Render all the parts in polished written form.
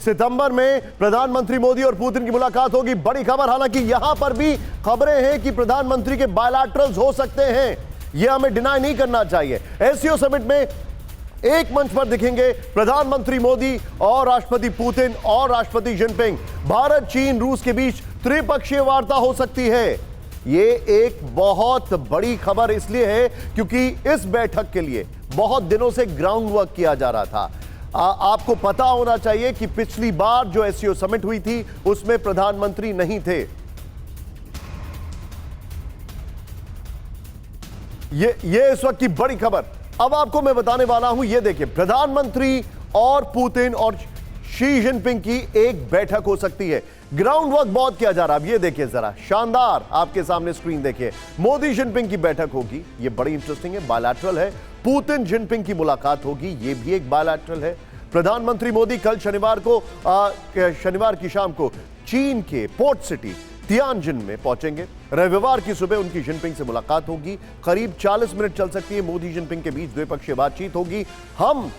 सितंबर में प्रधानमंत्री मोदी और पुतिन की मुलाकात होगी। बड़ी खबर, हालांकि यहां पर भी खबरें हैं कि प्रधानमंत्री के बायलैटरल्स हो सकते हैं, यह हमें डिनाई नहीं करना चाहिए। एससीओ समिट में एक मंच पर दिखेंगे प्रधानमंत्री मोदी और राष्ट्रपति पुतिन और राष्ट्रपति जिनपिंग। भारत, चीन, रूस के बीच त्रिपक्षीय वार्ता हो सकती है। यह एक बहुत बड़ी खबर इसलिए है क्योंकि इस बैठक के लिए बहुत दिनों से ग्राउंड वर्क किया जा रहा था। आपको पता होना चाहिए कि पिछली बार जो एससीओ समिट हुई थी उसमें प्रधानमंत्री नहीं थे। ये इस वक्त की बड़ी खबर अब आपको मैं बताने वाला हूं। ये देखिए, प्रधानमंत्री और पुतिन और शी जिनपिंग की एक बैठक हो सकती है। ग्राउंड वर्क बहुत किया जा रहा है। अब ये देखिए जरा, शानदार, आपके सामने स्क्रीन देखिए। मोदी जिनपिंग की बैठक होगी, ये बड़ी इंटरेस्टिंग है, बायलैटरल है। पुतिन जिनपिंग की मुलाकात होगी, ये भी एक बायलैटरल है। प्रधानमंत्री मोदी कल शनिवार की शाम को चीन के पोर्ट सिटी तियानजिन में पहुंचेंगे। रविवार की सुबह उनकी जिनपिंग से मुलाकात होगी। करीब 40 मिनट चल सकती है। मोदी जिनपिंग के बीच द्विपक्षीय बातचीत होगी। हम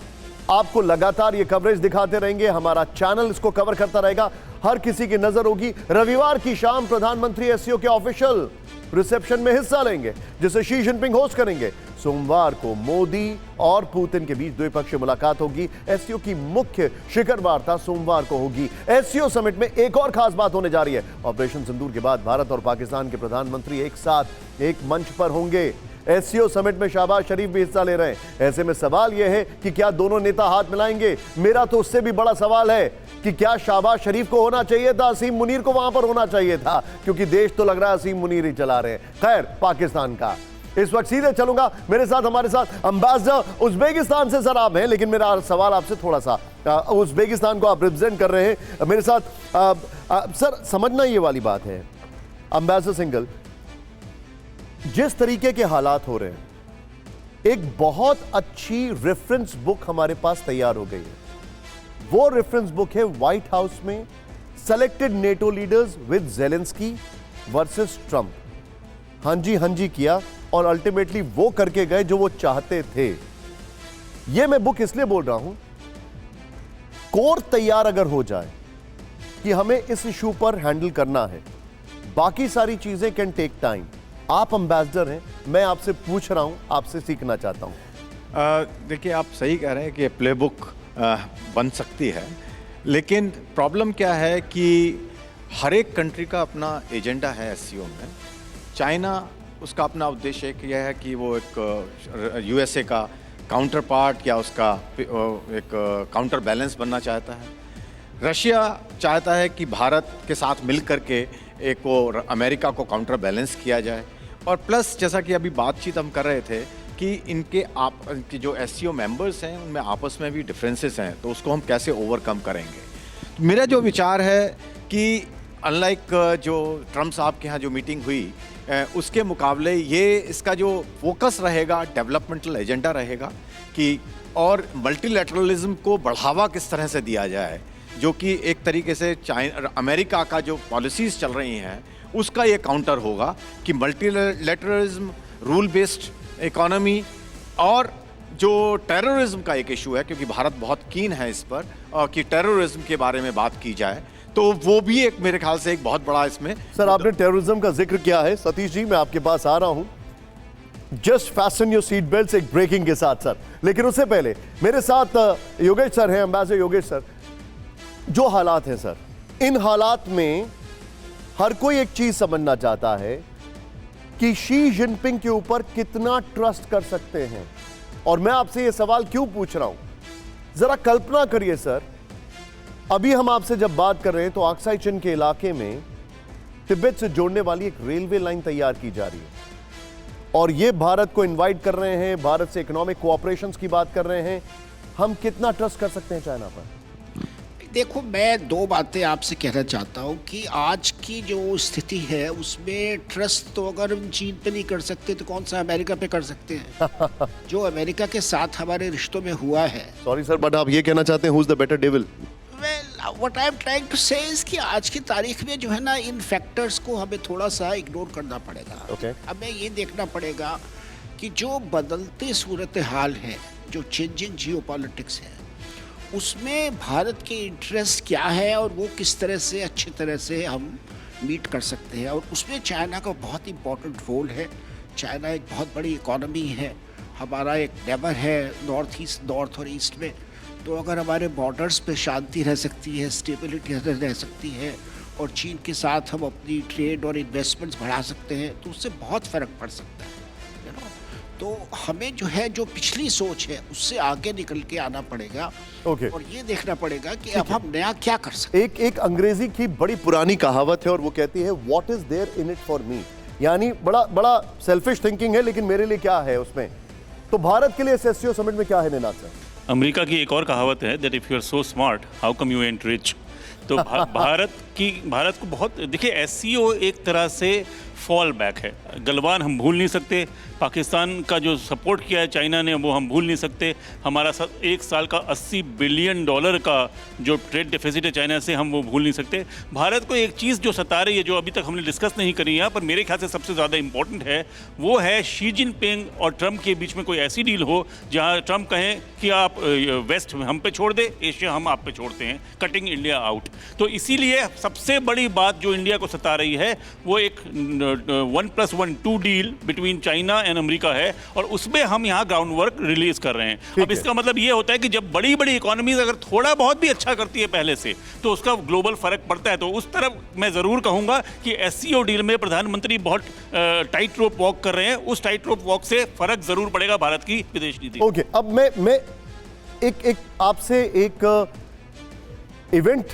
आपको लगातार ये कवरेज दिखाते रहेंगे, हमारा चैनल इसको कवर करता रहेगा, हर किसी की नजर होगी। रविवार की शाम प्रधानमंत्री एससीओ के ऑफिशियल रिसेप्शन में हिस्सा लेंगे, जिसे शी जिनपिंग होस्ट करेंगे। सोमवार को मोदी और पुतिन के बीच द्विपक्षीय मुलाकात होगी। एससीओ की मुख्य शिखर वार्ता सोमवार को होगी। एससीओ समिट में एक और खास बात होने जा रही है। ऑपरेशन सिंदूर के बाद भारत और पाकिस्तान के प्रधानमंत्री एक साथ एक मंच पर होंगे। एससीओ समिट में शहबाज शरीफ भी हिस्सा ले रहे हैं। ऐसे में सवाल यह है कि क्या दोनों नेता हाथ मिलाएंगे? मेरा तो उससे भी बड़ा सवाल है कि क्या शहबाज शरीफ को होना चाहिए था, असीम मुनीर को वहां पर होना चाहिए था, क्योंकि देश तो लग रहा है असीम मुनीर ही चला रहे हैं, खैर पाकिस्तान का। इस वक्त सीधे चलूंगा, मेरे साथ हमारे साथ अम्बेसडर उज्बेकिस्तान से सर आप हैं, लेकिन मेरा सवाल आपसे थोड़ा सा, उज्बेकिस्तान को आप रिप्रेजेंट कर रहे हैं मेरे साथ। सर समझना ये वाली बात है, अम्बेसडर सिंघल, जिस तरीके के हालात हो रहे हैं, एक बहुत अच्छी रेफरेंस बुक हमारे पास तैयार हो गई है। वो रेफरेंस बुक है व्हाइट हाउस में selected NATO leaders with Zelensky versus Trump. हाँ जी किया और अल्टीमेटली वो करके गए जो वो चाहते थे। ये मैं बुक इसलिए बोल रहा हूं, कोर तैयार अगर हो जाए कि हमें इस इशू पर हैंडल करना है, बाकी सारी चीजें कैन टेक टाइम। आप एम्बेसडर हैं, मैं आपसे पूछ रहा हूं, आपसे सीखना चाहता हूं। देखिए, आप सही कह रहे हैं कि प्लेबुक बन सकती है, लेकिन प्रॉब्लम क्या है कि हर एक कंट्री का अपना एजेंडा है एससीओ में। चाइना, उसका अपना उद्देश्य यह है कि वो एक यूएसए का काउंटर पार्ट या उसका एक काउंटर बैलेंस बनना चाहता है। रशिया चाहता है कि भारत के साथ मिल करके एक वो अमेरिका को काउंटर बैलेंस किया जाए। और प्लस जैसा कि अभी बातचीत हम कर रहे थे कि इनके जो एससीओ मेंबर्स हैं उनमें आपस में भी डिफरेंसेस हैं, तो उसको हम कैसे ओवरकम करेंगे। मेरा जो विचार है कि अनलाइक जो ट्रम्प साहब के यहाँ जो मीटिंग हुई, उसके मुकाबले ये इसका जो फोकस रहेगा डेवलपमेंटल एजेंडा रहेगा कि और मल्टीलैटरलिज्म को बढ़ावा किस तरह से दिया जाए, जो कि एक तरीके से अमेरिका का जो पॉलिसीज़ चल रही हैं उसका ये काउंटर होगा कि मल्टीलैटरलिज्म, रूल बेस्ड इकोनॉमी और जो टेररिज्म का एक इशू है, क्योंकि भारत बहुत कीन है इस पर कि टेररिज्म के बारे में बात की जाए, तो वो भी एक मेरे ख्याल से एक बहुत बड़ा इसमें। सर आपने टेररिज्म का जिक्र किया है, सतीश जी मैं आपके पास आ रहा हूं। जस्ट फैस्टन योर सीट बेल्ट्स एक ब्रेकिंग के साथ सर, लेकिन उससे पहले मेरे साथ योगेश सर हैं, एम्बेसडर योगेश सर। जो हालात हैं सर, इन हालात में हर कोई एक चीज समझना चाहता है कि शी जिनपिंग के ऊपर कितना ट्रस्ट कर सकते हैं। और मैं आपसे यह सवाल क्यों पूछ रहा हूं, जरा कल्पना करिए सर, अभी हम आपसे जब बात कर रहे हैं तो आक्साई चिन के इलाके में तिब्बत से जोड़ने वाली एक रेलवे लाइन तैयार की जा रही है और ये भारत को इनवाइट कर रहे हैं, भारत से इकोनॉमिक कोऑपरेशंस की बात कर रहे हैं। हम कितना ट्रस्ट कर सकते हैं चाइना पर? देखो, मैं दो बातें आपसे कहना चाहता हूँ कि आज की जो स्थिति है उसमें ट्रस्ट तो अगर हम चीन पे नहीं कर सकते तो कौन सा अमेरिका पे कर सकते हैं। जो अमेरिका के साथ हमारे रिश्तों में हुआ है। सॉरी सर, बट आप ये कहना चाहते हैं who is the better devil? Well, what I am trying to say is कि आज की तारीख में जो है ना, इन फैक्टर्स को हमें थोड़ा सा इग्नोर करना पड़ेगा। हमें ये देखना पड़ेगा कि जो बदलते सूरत हाल है, जो चेंजिंग जियोपॉलिटिक्स है, उसमें भारत के इंटरेस्ट क्या है और वो किस तरह से अच्छी तरह से हम मीट कर सकते हैं, और उसमें चाइना का बहुत इंपॉर्टेंट रोल है। चाइना एक बहुत बड़ी इकोनॉमी है, हमारा एक नेबर है नॉर्थ और ईस्ट में। तो अगर हमारे बॉर्डर्स पे शांति रह सकती है, स्टेबिलिटी रह सकती है, और चीन के साथ हम अपनी ट्रेड और इन्वेस्टमेंट्स बढ़ा सकते हैं, तो उससे बहुत फ़र्क पड़ सकता है, यू नो। तो हमें जो है, जो पिछली सोच है, उससे आगे निकल के आना पड़ेगा। ओके। और ये देखना पड़ेगा कि अब हम नया क्या कर सकते हैं। एक अंग्रेजी की बड़ी पुरानी कहावत है और वो कहती है what is there in it for me, यानी बड़ा सेल्फिश थिंकिंग है, लेकिन मेरे लिए क्या है उसमें। तो भारत के लिए एससीओ समिट में क्या है निनाद सर? अमेरिका की एक और कहावत है that if you are so smart how come you ain't rich. तो भारत को बहुत, देखिए एससीओ एक तरह से फॉल बैक है। गलवान हम भूल नहीं सकते, पाकिस्तान का जो सपोर्ट किया है चाइना ने वो हम भूल नहीं सकते। हमारा एक साल का $80 बिलियन का जो ट्रेड डेफिसिट है चाइना से, हम वो भूल नहीं सकते। भारत को एक चीज़ जो सता रही है, जो अभी तक हमने डिस्कस नहीं करी यहाँ पर, मेरे ख्याल से सबसे ज़्यादा इंपॉर्टेंट है, वो है शी जिनपिंग और ट्रंप के बीच में कोई ऐसी डील हो जहाँ ट्रंप कहें कि आप वेस्ट हम पे छोड़ दे, एशिया हम आप पे छोड़ते हैं, कटिंग इंडिया आउट। तो इसीलिए सबसे बड़ी बात जो इंडिया को सता रही है वो एक 1+1 deal between China and America है, और उसमें हम यहाँ ग्राउंड वर्क रिलीज कर रहे हैं। अब इसका मतलब ये होता है कि जब बड़ी बड़ी इकोनॉमीज अगर थोड़ा बहुत भी अच्छा करती है पहले से, तो उसका ग्लोबल फर्क पड़ता है। तो उस तरफ मैं जरूर कहूंगा कि एससीओ डील में प्रधानमंत्री बहुत टाइट रोप वॉक कर रहे हैं। उस टाइट रोप वॉक से फर्क जरूर पड़ेगा भारत की विदेश नीति। ओके, अब मैं एक आपसे एक इवेंट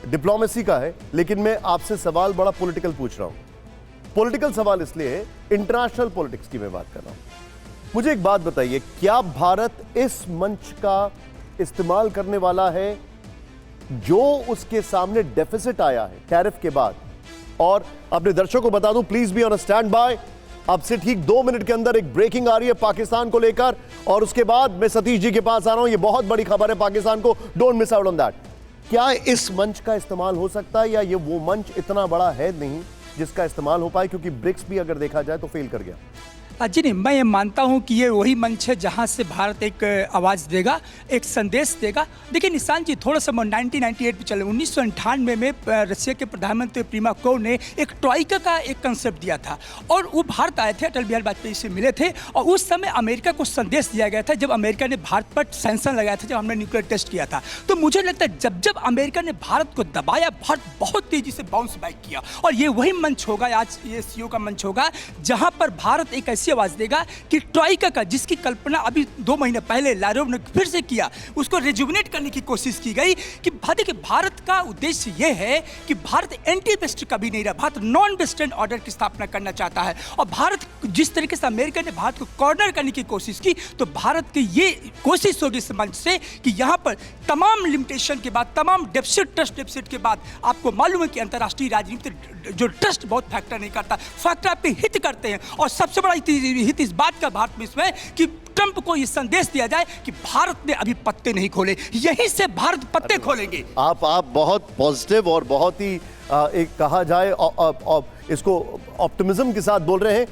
डिप्लोमेसी का है, लेकिन मैं आपसे सवाल बड़ा पॉलिटिकल पूछ रहा हूं। पॉलिटिकल सवाल इसलिए है, इंटरनेशनल पॉलिटिक्स की मैं बात कर रहा हूं। मुझे एक बात बताइए, क्या भारत इस मंच का इस्तेमाल करने वाला है जो उसके सामने डेफिसिट आया है टैरिफ के बाद? और अपने दर्शकों को बता दूं, please be on stand by. अब से ठीक 2 मिनट के अंदर एक ब्रेकिंग आ रही है पाकिस्तान को लेकर, और उसके बाद मैं सतीश जी के पास आ रहा हूं। ये बहुत बड़ी खबर है पाकिस्तान को, don't miss out on that. क्या इस मंच का इस्तेमाल हो सकता है, या ये वो मंच इतना बड़ा है नहीं जिसका इस्तेमाल हो पाए? क्योंकि ब्रिक्स भी अगर देखा जाए तो फेल कर गया। जी नहीं, मैं ये मानता हूँ कि ये वही मंच है जहाँ से भारत एक आवाज़ देगा, एक संदेश देगा। देखिए निशांत जी, थोड़ा सा 1998 पे चले। 1998 में रशिया के प्रधानमंत्री प्रीमाकोव ने एक ट्रॉइका का एक कंसेप्ट दिया था, और वो भारत आए थे, अटल बिहारी वाजपेयी से मिले थे, और उस समय अमेरिका को संदेश दिया गया था जब अमेरिका ने भारत पर सैंक्शन लगाया था, जब हमने न्यूक्लियर टेस्ट किया था। तो मुझे लगता है जब अमेरिका ने भारत को दबाया, भारत बहुत तेज़ी से बाउंस बैक किया, और ये वही मंच होगा, आज ये सीओ का मंच होगा, जहाँ पर भारत एक ऐसी आवाज देगा कि ट्रॉइका का, जिसकी कल्पना अभी 2 महीने पहले लारोव ने फिर से किया, उसको रिजुविनेट करने की कोशिश की गई कि देखिए भारत का उद्देश्य यह है कि भारत एंटी वेस्ट कभी नहीं रहा, भारत नॉन वेस्टर्न ऑर्डर की स्थापना करना चाहता है। और भारत, जिस तरीके से अमेरिका ने भारत को कॉर्नर करने की कोशिश की, तो भारत की ये कोशिश होगी इस मंच से कि यहाँ पर तमाम लिमिटेशन के बाद, तमाम ट्रस्ट डेफिसिट के बाद, आपको मालूम है कि अंतर्राष्ट्रीय राजनीति जो ट्रस्ट बहुत फैक्टर नहीं करता, फैक्टर आपके हित करते हैं। और सबसे बड़ा हित इस बात का भारत में इसमें कि ट्रंप को ये संदेश दिया जाए कि भारत ने अभी पत्ते नहीं खोले, यहीं से भारत पत्ते खोलेंगे। आप बहुत पॉजिटिव और बहुत ही एक कहा जाए इसको ऑप्टिमिज्म के साथ बोल रहे हैं।